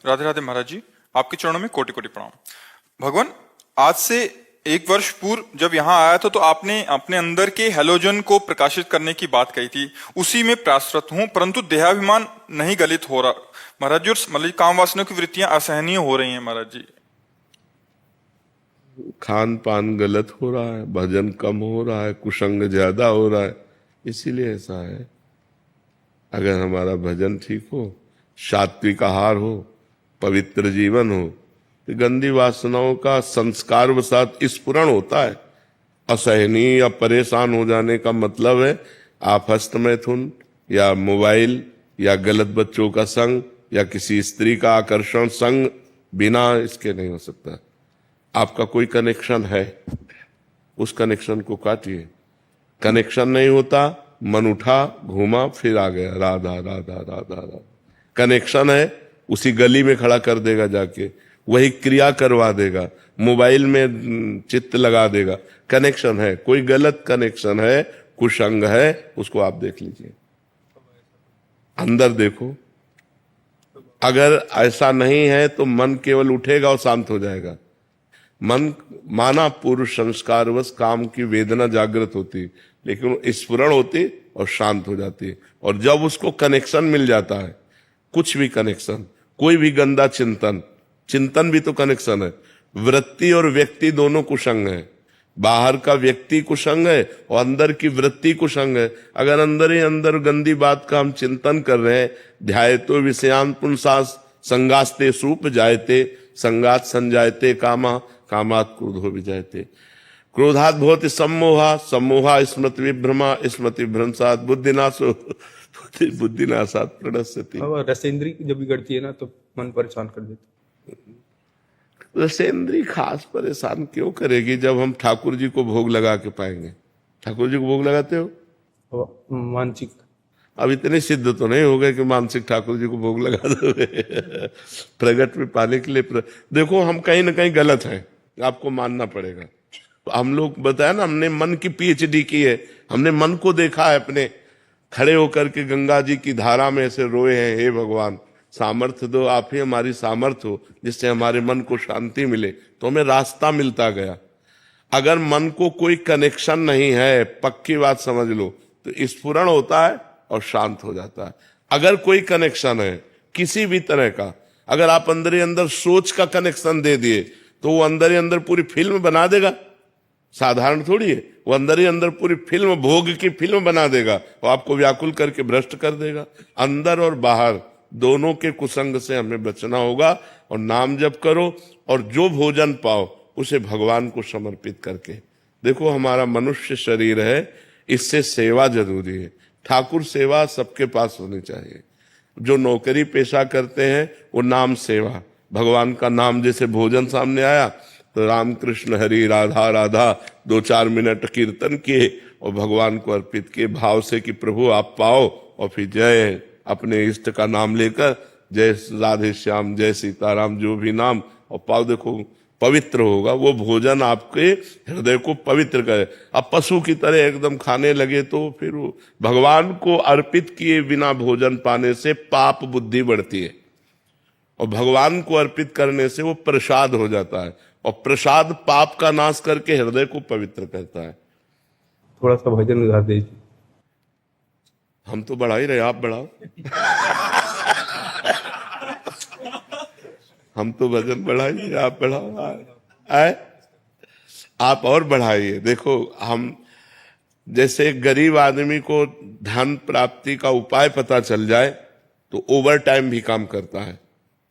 राधे राधे महाराज जी, आपके चरणों में कोटि कोटि प्रणाम। भगवान, आज से 1 वर्ष पूर्व जब यहाँ आया था तो आपने अपने अंदर के हैलोजन को प्रकाशित करने की बात कही थी, उसी में प्रयासरत हूँ, परंतु देहाभिमान नहीं गलित हो रहा महाराज जी, और मतलब काम वासना की वृत्तियां असहनीय हो रही हैं महाराज जी। खान पान गलत हो रहा है, भजन कम हो रहा है, कुसंग ज्यादा हो रहा है, इसीलिए ऐसा है। अगर हमारा भजन ठीक हो, सात्विक आहार हो, पवित्र जीवन हो, तो गंदी वासनाओं का संस्कार वसात स्फुरण होता है। असहनीय या परेशान हो जाने का मतलब है आप हस्तमैथुन या मोबाइल या गलत बच्चों का संग या किसी स्त्री का आकर्षण संग बिना इसके नहीं हो सकता। आपका कोई कनेक्शन है, उस कनेक्शन को काटिए। कनेक्शन नहीं होता, मन उठा, घूमा, फिर आ गया राधा राधा राधा राधा। कनेक्शन है, उसी गली में खड़ा कर देगा जाके, वही क्रिया करवा देगा, मोबाइल में चित्त लगा देगा। कनेक्शन है, कोई गलत कनेक्शन है, कुसंग है, उसको आप देख लीजिए, अंदर देखो। अगर ऐसा नहीं है तो मन केवल उठेगा और शांत हो जाएगा। मन माना पूर्व संस्कारवश काम की वेदना जागृत होती, लेकिन स्फुरण होती और शांत हो जाती। और जब उसको कनेक्शन मिल जाता है, कुछ भी कनेक्शन, कोई भी गंदा चिंतन, चिंतन भी तो कनेक्शन है। वृत्ति और व्यक्ति दोनों कुसंग है। बाहर का व्यक्ति कुसंग है और अंदर की वृत्ति कुसंग है। अगर अंदर ही अंदर गंदी बात का हम चिंतन कर रहे हैं, ध्यायतो विषयान पुंसास संगास्ते सूप जायते संगात संजायते कामा कामात क्रोधो विजायते। क्रोधात भवति सम्मोहा सम्मोहा स्मृति विभ्रमा स्मृति भ्रंशात बुद्धिनाशो बुद्धिनाशात प्रणश्यति। रसेंद्री जब बिगड़ती है ना तो मन परेशान कर देती है। रसेंद्री खास परेशान क्यों करेगी जब हम ठाकुर जी को भोग लगा के पाएंगे। ठाकुर जी को भोग लगाते हो? मानसिक अब इतने सिद्ध तो नहीं हो गए कि मानसिक ठाकुर जी को भोग लगा दोगे। प्रगट में पाने के लिए देखो, हम कहीं ना कहीं गलत हैं, आपको मानना पड़ेगा। हम लोग बताया ना, हमने मन की पीएचडी की है, हमने मन को देखा है, अपने खड़े होकर के गंगा जी की धारा में ऐसे रोए हैं, हे भगवान सामर्थ्य दो, आप ही हमारी सामर्थ्य हो, जिससे हमारे मन को शांति मिले। तो हमें रास्ता मिलता गया। अगर मन को कोई कनेक्शन नहीं है, पक्की बात समझ लो, तो स्फुरण होता है और शांत हो जाता है। अगर कोई कनेक्शन है किसी भी तरह का, अगर आप अंदर ही अंदर सोच का कनेक्शन दे दिए तो वो अंदर ही अंदर पूरी फिल्म बना देगा। साधारण थोड़ी है, वो अंदर ही अंदर पूरी फिल्म, भोग की फिल्म बना देगा और आपको व्याकुल करके भ्रष्ट कर देगा। अंदर और बाहर दोनों के कुसंग से हमें बचना होगा। और नाम जप करो और जो भोजन पाओ उसे भगवान को समर्पित करके। देखो, हमारा मनुष्य शरीर है, इससे सेवा जरूरी है। ठाकुर सेवा सबके पास होनी चाहिए। जो नौकरी पेशा करते हैं वो नाम सेवा, भगवान का नाम, जैसे भोजन सामने आया तो राम कृष्ण हरि राधा राधा 2-4 मिनट कीर्तन किए और भगवान को अर्पित किए भाव से कि प्रभु आप पाओ, और फिर जय अपने इष्ट का नाम लेकर जय राधे श्याम जय सीताराम जो भी नाम, और पाओ। देखो पवित्र होगा वो भोजन, आपके हृदय को पवित्र करे। अब पशु की तरह एकदम खाने लगे तो फिर वो भगवान को अर्पित किए बिना भोजन पाने से पाप बुद्धि बढ़ती है, और भगवान को अर्पित करने से वो प्रसाद हो जाता है, और प्रसाद पाप का नाश करके हृदय को पवित्र करता है। थोड़ा सा भजन गा दीजिए। हम तो बढ़ा ही रहे, आप बढ़ाओ। हम तो भजन बढ़ाइए, आप बढ़ाओ। आए आप और बढ़ाइए। देखो, हम जैसे गरीब आदमी को धन प्राप्ति का उपाय पता चल जाए तो ओवर टाइम भी काम करता है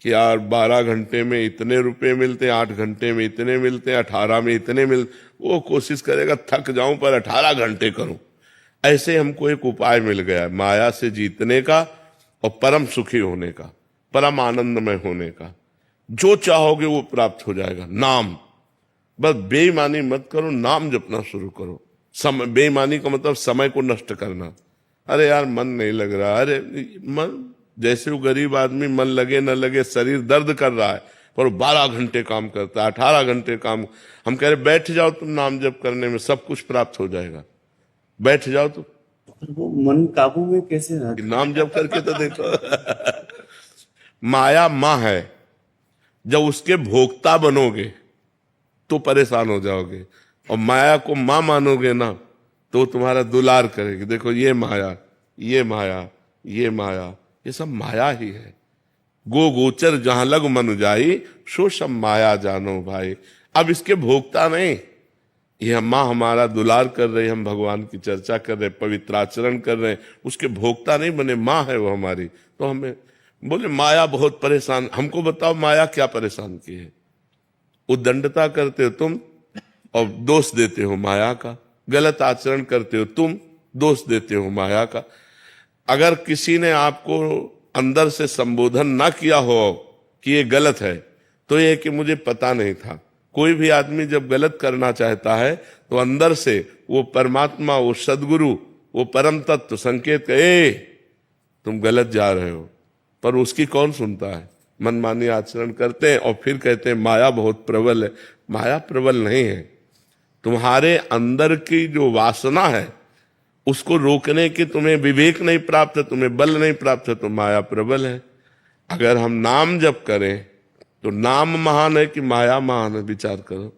कि यार 12 घंटे में इतने रुपए मिलते हैं, 8 घंटे में इतने मिलते हैं, 18 में इतने वो कोशिश करेगा थक जाऊं पर 18 घंटे करूं। ऐसे हमको एक उपाय मिल गया माया से जीतने का और परम सुखी होने का, परम आनंदमय होने का। जो चाहोगे वो प्राप्त हो जाएगा। नाम, बस बेईमानी मत करो, नाम जपना शुरू करो। बेईमानी का मतलब समय को नष्ट करना। अरे यार मन नहीं लग रहा, अरे मन, जैसे वो गरीब आदमी मन लगे न लगे, शरीर दर्द कर रहा है पर 12 घंटे काम करता है, 18 घंटे काम। हम कह रहे बैठ जाओ तुम नाम जप करने में, सब कुछ प्राप्त हो जाएगा। बैठ जाओ तो वो मन काबू में कैसे रहा? नाम जप करके तो देखो। माया माँ है, जब उसके भोक्ता बनोगे तो परेशान हो जाओगे, और माया को मां मानोगे ना तो तुम्हारा दुलार करेगी। देखो ये माया, ये माया, ये माया, ये सब माया ही है। गो गोचर जहां लग मन जाई, सो सब माया जानो भाई। अब इसके भोक्ता नहीं, ये माँ हमारा दुलार कर रहे, हम भगवान की चर्चा कर रहे, पवित्र आचरण कर रहे, उसके भोक्ता नहीं बने, माँ है वो हमारी। तो हमें बोले माया बहुत परेशान, हमको बताओ माया क्या परेशान की है? उद्दंडता करते हो तुम और दोष देते हो माया का, गलत आचरण करते हो तुम, दोष देते हो माया का। अगर किसी ने आपको अंदर से संबोधन ना किया हो कि ये गलत है, तो ये कि मुझे पता नहीं था। कोई भी आदमी जब गलत करना चाहता है तो अंदर से वो परमात्मा, वो सदगुरु, वो परम तत्व संकेत करे तुम गलत जा रहे हो, पर उसकी कौन सुनता है? मनमानी आचरण करते हैं और फिर कहते हैं माया बहुत प्रबल है। माया प्रबल नहीं है, तुम्हारे अंदर की जो वासना है उसको रोकने की तुम्हें विवेक नहीं प्राप्त है, तुम्हें बल नहीं प्राप्त है, तो माया प्रबल है। अगर हम नाम जप करें तो नाम महान है कि माया महान है? विचार करो।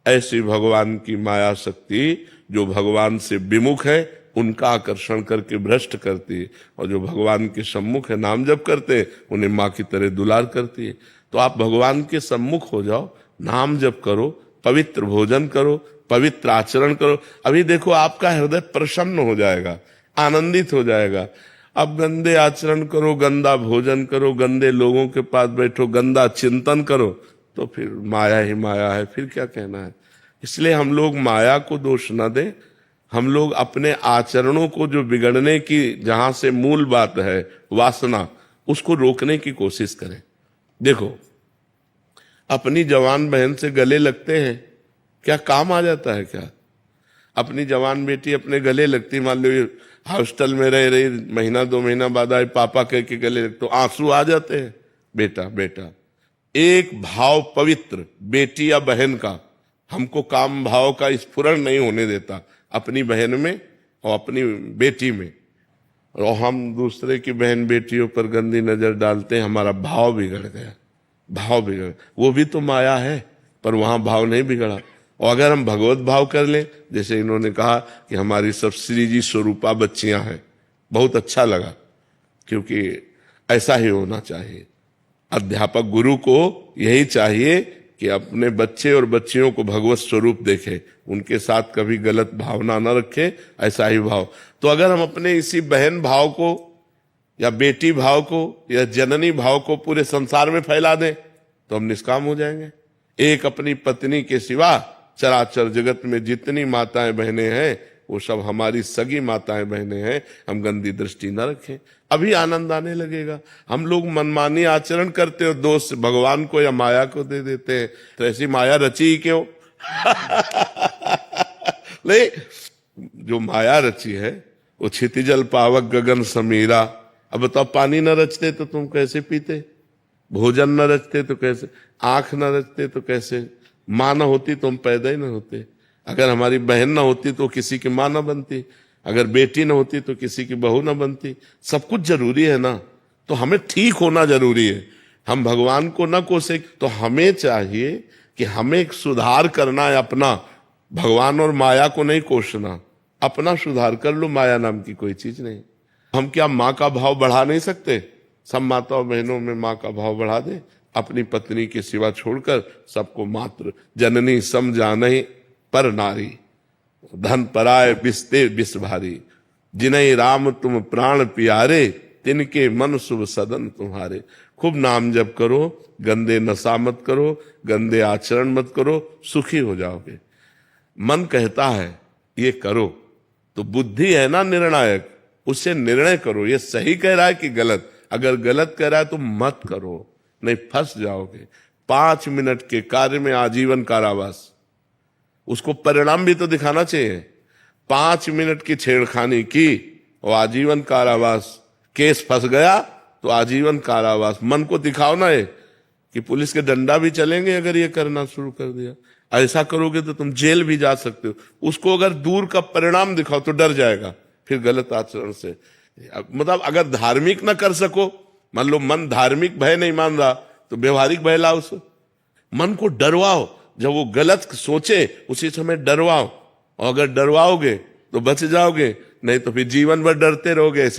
ऐसी भगवान की माया शक्ति जो भगवान से विमुख है उनका आकर्षण करके भ्रष्ट करती है, और जो भगवान के सम्मुख है नाम जप करते हैं उन्हें माँ की तरह दुलार करती है। तो आप भगवान के सम्मुख हो जाओ, नाम जप करो, पवित्र भोजन करो, पवित्र आचरण करो। अभी देखो आपका हृदय प्रसन्न हो जाएगा, आनंदित हो जाएगा। अब गंदे आचरण करो, गंदा भोजन करो, गंदे लोगों के पास बैठो, गंदा चिंतन करो, तो फिर माया ही माया है, फिर क्या कहना है। इसलिए हम लोग माया को दोष न दें, हम लोग अपने आचरणों को जो बिगड़ने की जहां से मूल बात है वासना, उसको रोकने की कोशिश करें। देखो अपनी जवान बहन से गले लगते हैं, क्या काम आ जाता है क्या? अपनी जवान बेटी अपने गले लगती, मान लो हॉस्टल में रह रही, महीना 2 महीना बाद आए पापा कह के गले लगते, तो आंसू आ जाते हैं। बेटा बेटा, एक भाव पवित्र बेटी या बहन का हमको काम भाव का स्फुरण नहीं होने देता अपनी बहन में और अपनी बेटी में, और हम दूसरे की बहन बेटियों पर गंदी नजर डालते हैं, हमारा भाव बिगड़ गया। भाव बिगड़, वो भी तो माया है, पर वहां भाव नहीं बिगड़ा। और अगर हम भगवत भाव कर लें, जैसे इन्होंने कहा कि हमारी सब श्री जी स्वरूपा बच्चियां हैं, बहुत अच्छा लगा, क्योंकि ऐसा ही होना चाहिए। अध्यापक गुरु को यही चाहिए कि अपने बच्चे और बच्चियों को भगवत स्वरूप देखे, उनके साथ कभी गलत भावना न रखे, ऐसा ही भाव। तो अगर हम अपने इसी बहन भाव को या बेटी भाव को या जननी भाव को पूरे संसार में फैला दें तो हम निष्काम हो जाएंगे। एक अपनी पत्नी के सिवा चराचर जगत में जितनी माताएं बहनें हैं वो सब हमारी सगी माताएं बहनें हैं, हम गंदी दृष्टि न रखें, अभी आनंद आने लगेगा। हम लोग मनमानी आचरण करते हो, दोष भगवान को या माया को दे देते हैं, तो ऐसी माया रची ही क्यों? नहीं, जो माया रची है वो क्षितिजल पावक गगन समीरा। अब बताओ, पानी न रचते तो तुम कैसे पीते? भोजन न रचते तो कैसे? आंख न रचते तो कैसे? माँ न होती तो हम पैदा ही न होते। अगर हमारी बहन न होती तो किसी की माँ न बनती, अगर बेटी न होती तो किसी की बहू न बनती। सब कुछ जरूरी है ना, तो हमें ठीक होना जरूरी है। हम भगवान को न कोसे, तो हमें चाहिए कि हमें एक सुधार करना है अपना, भगवान और माया को नहीं कोसना। अपना सुधार कर लो, माया नाम की कोई चीज नहीं। हम क्या माँ का भाव बढ़ा नहीं सकते? सब माताओं बहनों में माँ का भाव बढ़ा दे, अपनी पत्नी के सिवा छोड़कर सबको मात्र जननी सम जानहि पर नारी, धन पराय बिस्ते बिस भारी, जिन्हें राम तुम प्राण प्यारे, तिनके मन शुभ सदन तुम्हारे। खूब नाम जप करो, गंदे नशा मत करो, गंदे आचरण मत करो, सुखी हो जाओगे। मन कहता है ये करो, तो बुद्धि है ना निर्णायक, उससे निर्णय करो, ये सही कह रहा है कि गलत। अगर गलत कह रहा है तो मत करो, नहीं फंस जाओगे। 5 मिनट के कार्य में आजीवन कारावास, उसको परिणाम भी तो दिखाना चाहिए। 5 मिनट की छेड़खानी की और आजीवन कारावास, केस फंस गया तो आजीवन कारावास। मन को दिखाओ ना ये कि पुलिस के डंडा भी चलेंगे अगर ये करना शुरू कर दिया। ऐसा करोगे तो तुम जेल भी जा सकते हो। उसको अगर दूर का परिणाम दिखाओ तो डर जाएगा फिर गलत आचरण से। मतलब अगर धार्मिक ना कर सको, मान लो मन धार्मिक भय नहीं मान रहा, तो व्यवहारिक बहलाव से मन को डरवाओ, जब वो गलत सोचे उसी समय डरवाओ, और अगर डरवाओगे तो बच जाओगे, नहीं तो फिर जीवन भर डरते रहोगे।